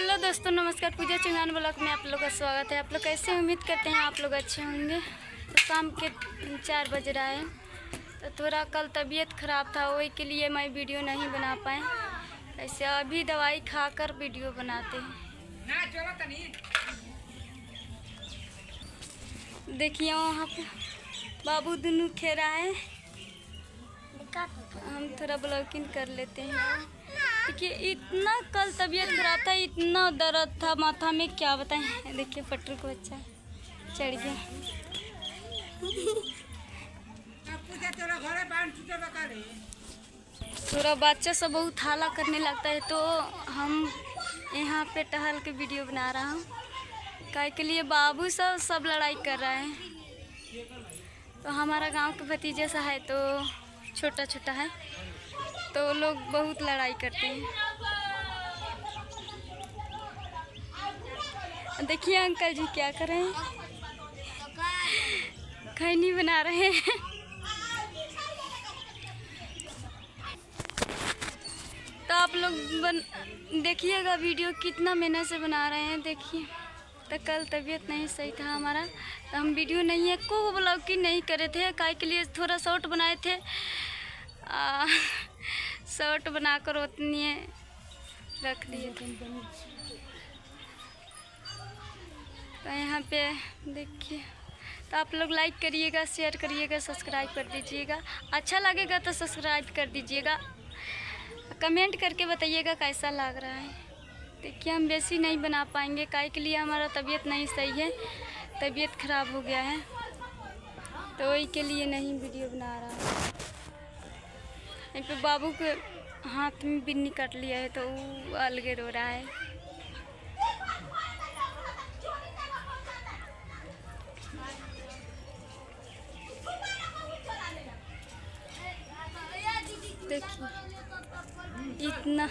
Hello दोस्तों, नमस्कार। पूजा Chauhan blog में आप लोग का स्वागत है। आप लोग कैसे, उम्मीद करते हैं आप लोग अच्छे होंगे। तो शाम के 4 बज रहा है, तो थोड़ा कल तबीयत ख़राब था, वही के लिए मैं वीडियो नहीं बना पाए। ऐसे अभी दवाई खाकर वीडियो बनाते हैं। देखिए वहाँ पे बाबू दोनों खेल रहा है, हम थोड़ा ब्लॉगिंग कर लेते हैं। देखिए इतना कल तबीयत खराब था, इतना दर्द था माथा में, क्या बताएं। देखिए पट्टू को अच्छा चढ़ गया। थोड़ा बच्चा सब बहुत हाला करने लगता है, तो हम यहाँ पे टहल के वीडियो बना रहा हूँ। काय के लिए बाबू सब लड़ाई कर रहा है। तो हमारा गांव के भतीजे सा है, तो छोटा छोटा है, तो लोग बहुत लड़ाई करते हैं। देखिए अंकल जी क्या कर रहे हैं, खैनी बना रहे हैं। तो आप लोग देखिएगा वीडियो कितना मेहनत से बना रहे हैं। देखिए तो कल तबीयत नहीं सही था हमारा, तो हम वीडियो नहीं है को ब्लॉगिंग नहीं करे थे। काय के लिए थोड़ा शॉर्ट बनाए थे, शॉर्ट बनाकर उतनी रख लिए थे। तो यहाँ पे देखिए, तो आप लोग लाइक करिएगा, शेयर करिएगा, सब्सक्राइब कर दीजिएगा। अच्छा लगेगा तो सब्सक्राइब कर दीजिएगा, कमेंट करके बताइएगा कैसा लग रहा है। देखिए हम बेसी नहीं बना पाएंगे, काय के लिए हमारा तबीयत नहीं सही है, तबीयत ख़राब हो गया है, तो वही के लिए नहीं वीडियो बना रहा है। यहीं पे बाबू के हाथ में बिन्नी काट लिया है, तो वो अलगे रो रहा है। देखिए इतना